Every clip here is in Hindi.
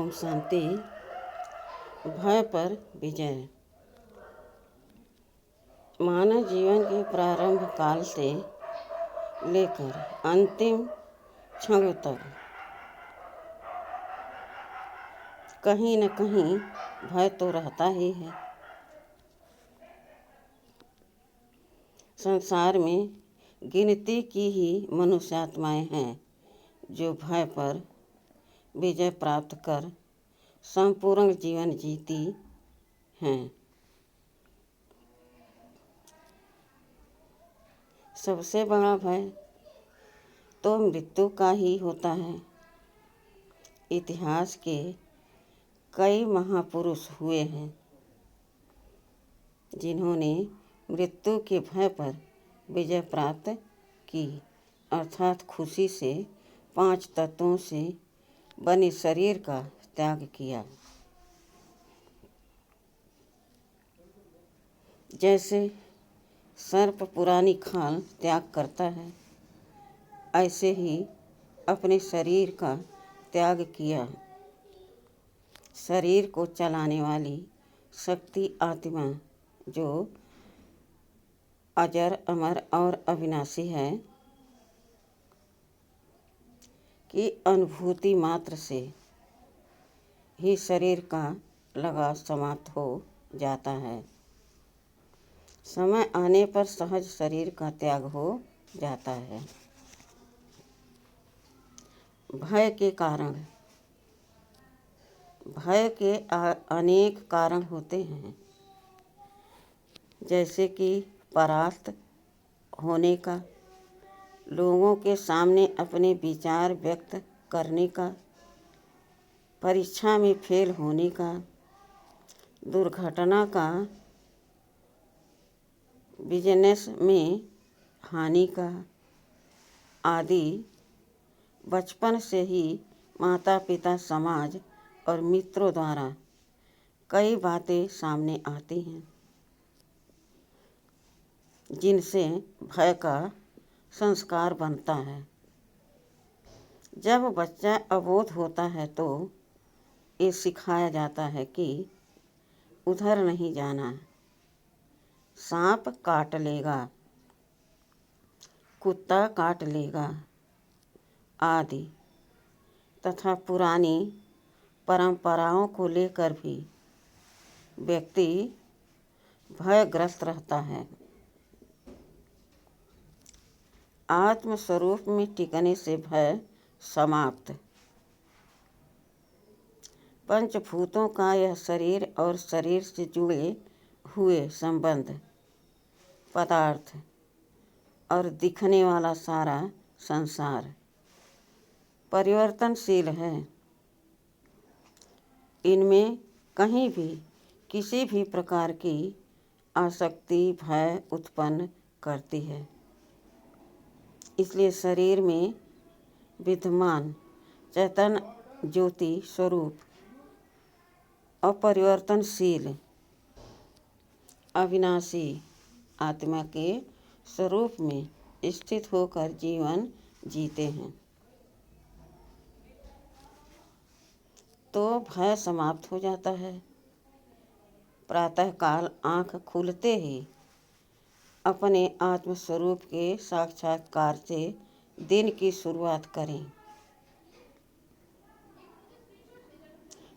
ओम शांति। भय पर विजय। मानव जीवन के प्रारंभ काल से लेकर अंतिम क्षण तक कहीं न कहीं भय तो रहता ही है। संसार में गिनती की ही मनुष्यात्माएं हैं जो भय पर विजय प्राप्त कर संपूर्ण जीवन जीती हैं। सबसे बड़ा भय तो मृत्यु का ही होता है। इतिहास के कई महापुरुष हुए हैं जिन्होंने मृत्यु के भय पर विजय प्राप्त की, अर्थात खुशी से 5 तत्वों से बने शरीर का त्याग किया। जैसे सर्प पुरानी खाल त्याग करता है, ऐसे ही अपने शरीर का त्याग किया। शरीर को चलाने वाली शक्ति आत्मा जो अजर अमर और अविनाशी है की अनुभूति मात्र से ही शरीर का लगाव समाप्त हो जाता है। समय आने पर सहज शरीर का त्याग हो जाता है। भय के कारण। भय के अनेक कारण होते हैं, जैसे कि परास्त होने का, लोगों के सामने अपने विचार व्यक्त करने का, परीक्षा में फेल होने का, दुर्घटना का, बिजनेस में हानि का आदि। बचपन से ही माता पिता, समाज और मित्रों द्वारा कई बातें सामने आती हैं जिनसे भय का संस्कार बनता है। जब बच्चा अबोध होता है तो ये सिखाया जाता है कि उधर नहीं जाना, सांप काट लेगा, कुत्ता काट लेगा आदि, तथा पुरानी परंपराओं को लेकर भी व्यक्ति भयग्रस्त रहता है। आत्म स्वरूप में टिकने से भय समाप्त। पंचभूतों का यह शरीर और शरीर से जुड़े हुए संबंध, पदार्थ और दिखने वाला सारा संसार परिवर्तनशील है। इनमें कहीं भी किसी भी प्रकार की आसक्ति भय उत्पन्न करती है। इसलिए शरीर में विद्यमान चैतन्य ज्योति स्वरूप अपरिवर्तनशील अविनाशी आत्मा के स्वरूप में स्थित होकर जीवन जीते हैं तो भय समाप्त हो जाता है। प्रातःकाल आँख खुलते ही अपने आत्मस्वरूप के साक्षात्कार से दिन की शुरुआत करें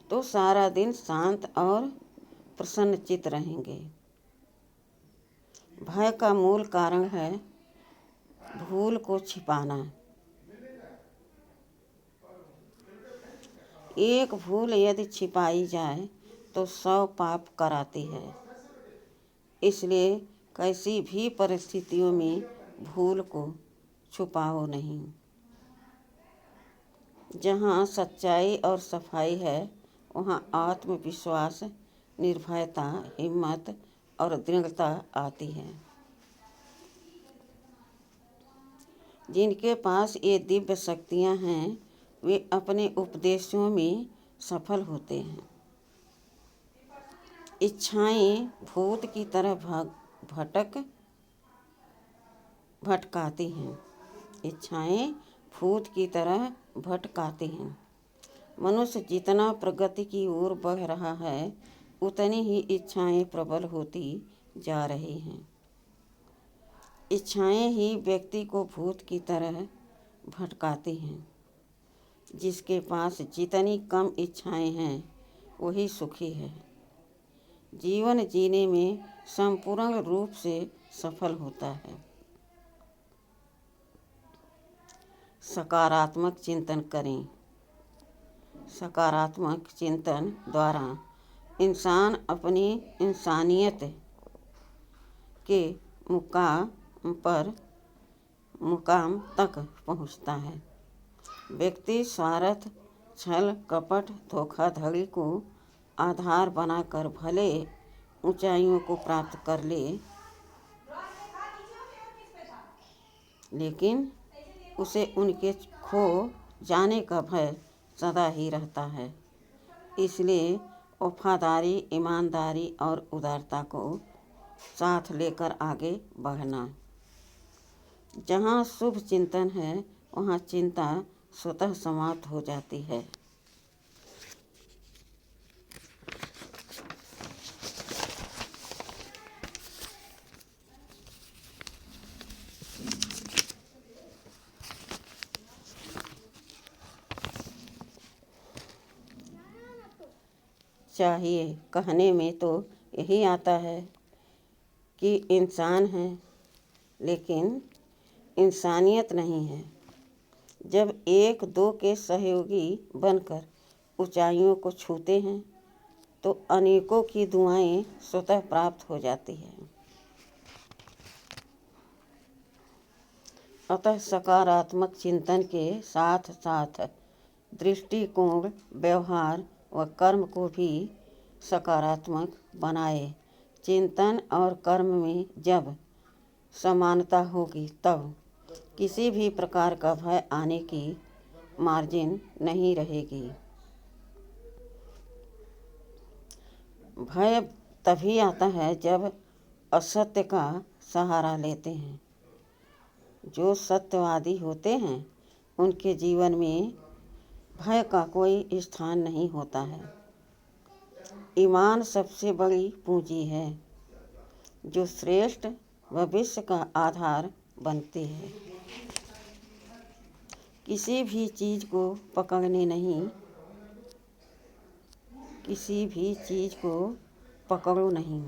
तो सारा दिन शांत और प्रसन्नचित्त रहेंगे। भय का मूल कारण है भूल को छिपाना। एक भूल यदि छिपाई जाए तो 100 पाप कराती है। इसलिए कैसी भी परिस्थितियों में भूल को छुपाओ नहीं। जहाँ सच्चाई और सफाई है वहाँ आत्मविश्वास, निर्भयता, हिम्मत और दृढ़ता आती है। जिनके पास ये दिव्य शक्तियाँ हैं वे अपने उपदेशों में सफल होते हैं। इच्छाएं भूत की तरह भटकाती हैं। इच्छाएं भूत की तरह भटकाती हैं। मनुष्य जितना प्रगति की ओर बढ़ रहा है, उतनी ही इच्छाएं प्रबल होती जा रही हैं। इच्छाएं ही व्यक्ति को भूत की तरह भटकाती हैं। जिसके पास जितनी कम इच्छाएं हैं, वही सुखी है। जीवन जीने में संपूर्ण रूप से सफल होता है। सकारात्मक चिंतन करें। सकारात्मक चिंतन द्वारा इंसान अपनी इंसानियत के मुकाम तक पहुँचता है। व्यक्ति स्वार्थ, छल, कपट, धोखाधड़ी को आधार बनाकर भले ऊंचाइयों को प्राप्त कर ले, लेकिन उसे उनके खो जाने का भय सदा ही रहता है। इसलिए वफादारी, ईमानदारी और उदारता को साथ लेकर आगे बढ़ना। जहाँ शुभ चिंतन है, वहाँ चिंता स्वतः समाप्त हो जाती है। चाहिए कहने में तो यही आता है कि इंसान है, लेकिन इंसानियत नहीं है। जब एक दो के सहयोगी बनकर ऊंचाइयों को छूते हैं, तो अनेकों की दुआएं स्वतः प्राप्त हो जाती हैं। अतः सकारात्मक चिंतन के साथ साथ दृष्टिकोण, व्यवहार व कर्म को भी सकारात्मक बनाए। चिंतन और कर्म में जब समानता होगी, तब किसी भी प्रकार का भय आने की मार्जिन नहीं रहेगी। भय तभी आता है जब असत्य का सहारा लेते हैं। जो सत्यवादी होते हैं, उनके जीवन में भय का कोई स्थान नहीं होता है। ईमान सबसे बड़ी पूंजी है, जो श्रेष्ठ भविष्य का आधार बनती है। किसी भी चीज़ को पकड़ो नहीं।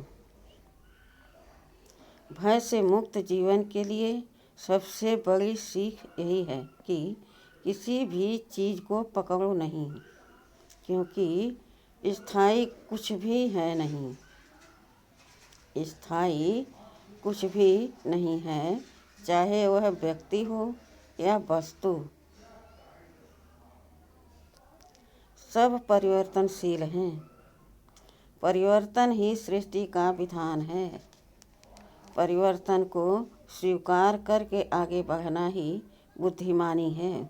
भय से मुक्त जीवन के लिए सबसे बड़ी सीख यही है कि किसी भी चीज़ को पकड़ो नहीं, क्योंकि स्थायी कुछ भी नहीं है, चाहे वह व्यक्ति हो या वस्तु। सब परिवर्तनशील हैं। परिवर्तन ही सृष्टि का विधान है। परिवर्तन को स्वीकार करके आगे बढ़ना ही बुद्धिमानी है।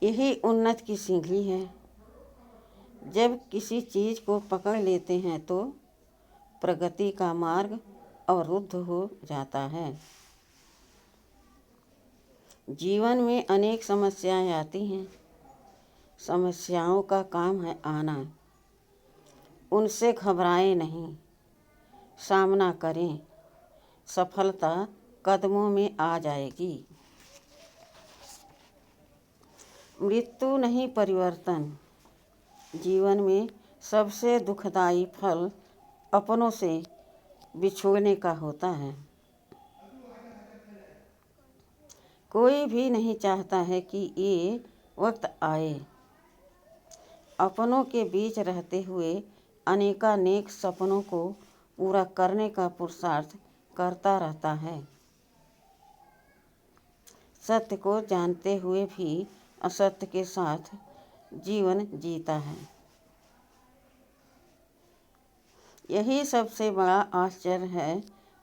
यही उन्नति की सीढ़ी है। जब किसी चीज़ को पकड़ लेते हैं, तो प्रगति का मार्ग अवरुद्ध हो जाता है। जीवन में अनेक समस्याएं आती हैं। समस्याओं का काम है आना। उनसे घबराएं नहीं, सामना करें। सफलता कदमों में आ जाएगी। मृत्यु नहीं, परिवर्तन। जीवन में सबसे दुखदाई फल अपनों से बिछोड़ने का होता है। कोई भी नहीं चाहता है कि ये वक्त आए। अपनों के बीच रहते हुए अनेकानेक सपनों को पूरा करने का पुरुषार्थ करता रहता है। सत्य को जानते हुए भी असत्य के साथ जीवन जीता है। यही सबसे बड़ा आश्चर्य है।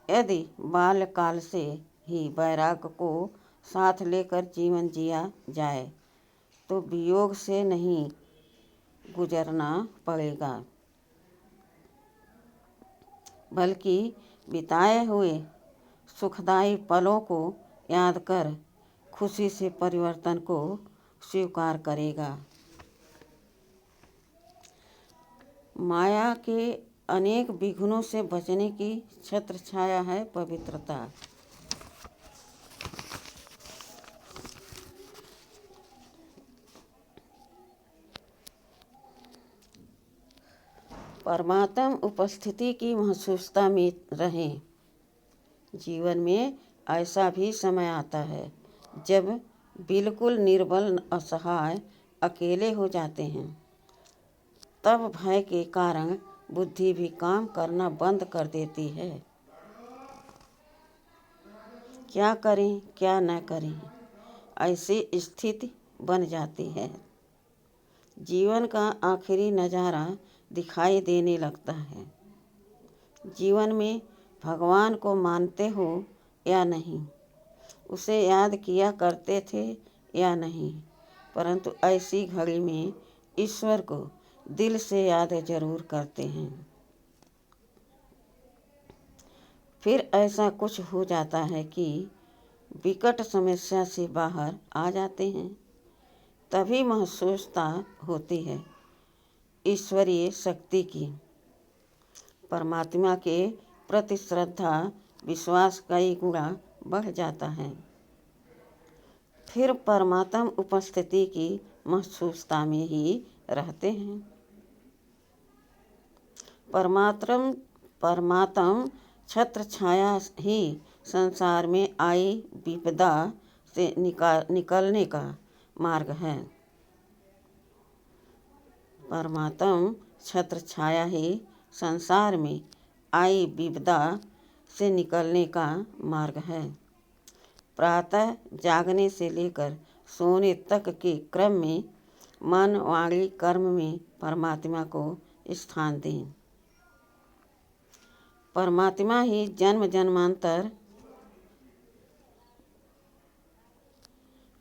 यदि बाल्यकाल से ही वैराग्य को साथ लेकर जीवन जिया जाए, तो वियोग से नहीं गुजरना पड़ेगा, बल्कि बिताए हुए सुखदायी पलों को याद कर खुशी से परिवर्तन को स्वीकार करेगा। माया के अनेक विघ्नों से बचने की छत्र छाया है पवित्रता। परमात्म उपस्थिति की महसूसता में रहें। जीवन में ऐसा भी समय आता है जब बिल्कुल निर्बल, असहाय, अकेले हो जाते हैं। तब भय के कारण बुद्धि भी काम करना बंद कर देती है। क्या करें क्या न करें, ऐसी स्थिति बन जाती है। जीवन का आखिरी नज़ारा दिखाई देने लगता है। जीवन में भगवान को मानते हो या नहीं, उसे याद किया करते थे या नहीं, परंतु ऐसी घड़ी में ईश्वर को दिल से याद जरूर करते हैं। फिर ऐसा कुछ हो जाता है कि विकट समस्या से बाहर आ जाते हैं। तभी महसूसता होती है ईश्वरीय शक्ति की। परमात्मा के प्रति श्रद्धा, विश्वास कई गुना बढ़ जाता है। फिर परमात्म उपस्थिति की महसूसता में ही रहते हैं। परमात्म छत्र छाया ही संसार में आई विपदा से निकलने का मार्ग है। परमात्म छत्र छाया ही संसार में आई विपदा से निकलने का मार्ग है। प्रातः जागने से लेकर सोने तक के क्रम में मन, वाणी, कर्म में परमात्मा को स्थान दें। परमात्मा ही जन्म जन्मांतर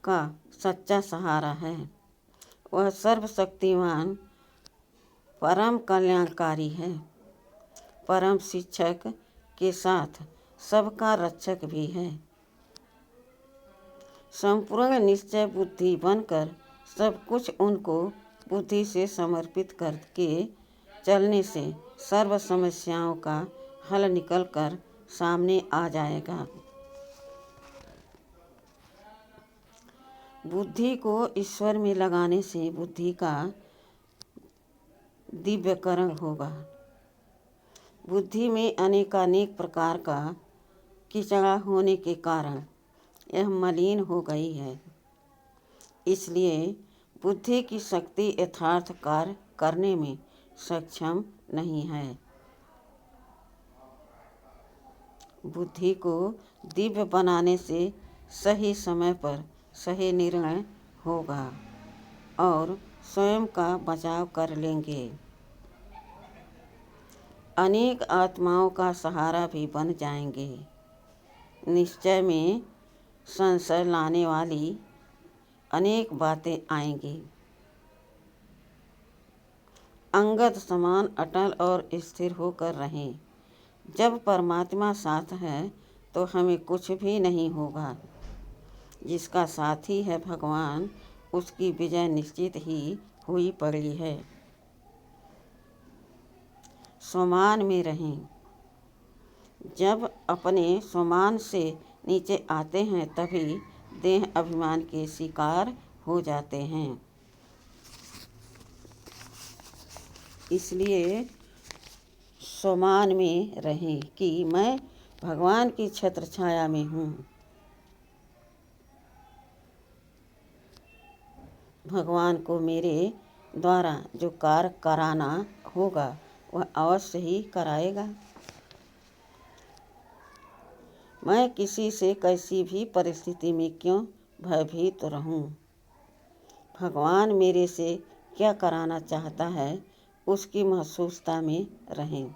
का सच्चा सहारा है। वह सर्वशक्तिमान, परम कल्याणकारी है। परम शिक्षक के साथ सबका रक्षक भी है। संपूर्ण निश्चय बुद्धि बनकर सब कुछ उनको बुद्धि से समर्पित करके चलने से सर्व समस्याओं का हल निकलकर सामने आ जाएगा। बुद्धि को ईश्वर में लगाने से बुद्धि का दिव्यकरण होगा। बुद्धि में अनेकानेक प्रकार का कीचड़ा होने के कारण यह मलिन हो गई है। इसलिए बुद्धि की शक्ति यथार्थ कार्य करने में सक्षम नहीं है। बुद्धि को दिव्य बनाने से सही समय पर सही निर्णय होगा और स्वयं का बचाव कर लेंगे। अनेक आत्माओं का सहारा भी बन जाएंगे। निश्चय में संशय लाने वाली अनेक बातें आएंगी। अंगद समान अटल और स्थिर होकर रहें। जब परमात्मा साथ है तो हमें कुछ भी नहीं होगा। जिसका साथी है भगवान, उसकी विजय निश्चित ही हुई पड़ी है। स्वमान में रहें। जब अपने स्वमान से नीचे आते हैं तभी देह अभिमान के शिकार हो जाते हैं। इसलिए स्वमान में रहें कि मैं भगवान की छत्र छाया में हूँ। भगवान को मेरे द्वारा जो कार्य कराना होगा वह अवश्य ही कराएगा। मैं किसी से कैसी भी परिस्थिति में क्यों भयभीत रहूं। भगवान मेरे से क्या कराना चाहता है उसकी महसूसता में रहें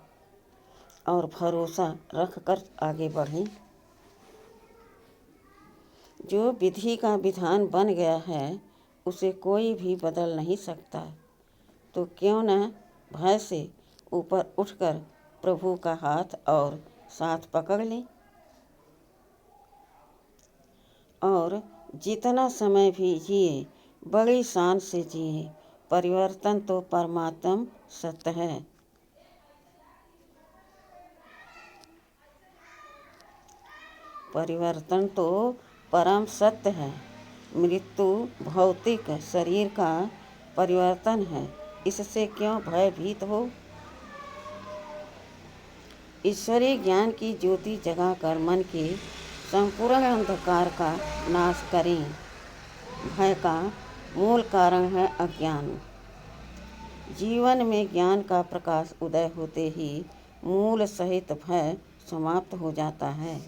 और भरोसा रखकर आगे बढ़ें। जो विधि का विधान बन गया है उसे कोई भी बदल नहीं सकता, तो क्यों न भय से ऊपर उठकर प्रभु का हाथ और साथ पकड़ लें और जितना समय भी जिए बड़ी शान से जिए। परिवर्तन तो परमात्म सत्य है। परिवर्तन तो परम सत्य है। मृत्यु भौतिक शरीर का परिवर्तन है, इससे क्यों भयभीत हो। ईश्वरीय ज्ञान की ज्योति जगाकर मन के संपूर्ण अंधकार का नाश करें। भय का मूल कारण है अज्ञान। जीवन में ज्ञान का प्रकाश उदय होते ही मूल सहित भय समाप्त हो जाता है।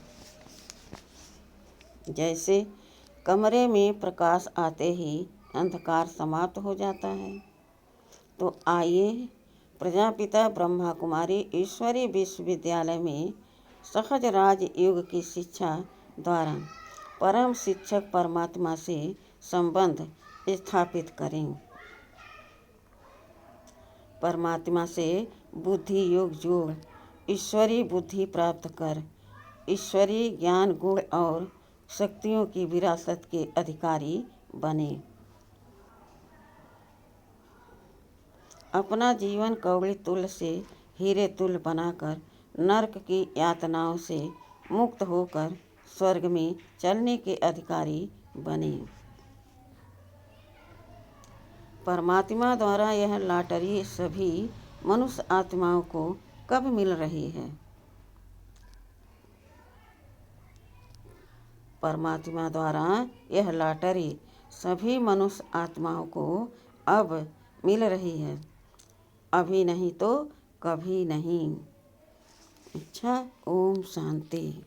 जैसे कमरे में प्रकाश आते ही अंधकार समाप्त हो जाता है। तो आइए प्रजापिता ब्रह्मा कुमारी ईश्वरीय विश्वविद्यालय में सहज राजयोग की शिक्षा द्वारा परम शिक्षक परमात्मा से संबंध स्थापित करें। परमात्मा से बुद्धि योग जोड़ ईश्वरीय बुद्धि प्राप्त कर ईश्वरीय ज्ञान गुण और शक्तियों की विरासत के अधिकारी बने। अपना जीवन कौड़ी तुल्य से हीरे तुल्य बनाकर नरक की यातनाओं से मुक्त होकर स्वर्ग में चलने के अधिकारी बने। परमात्मा द्वारा यह लॉटरी सभी मनुष्य आत्माओं को कब मिल रही है। परमात्मा द्वारा यह लॉटरी सभी मनुष्य आत्माओं को अब मिल रही है, अभी नहीं तो कभी नहीं। अच्छा, ओम शांति।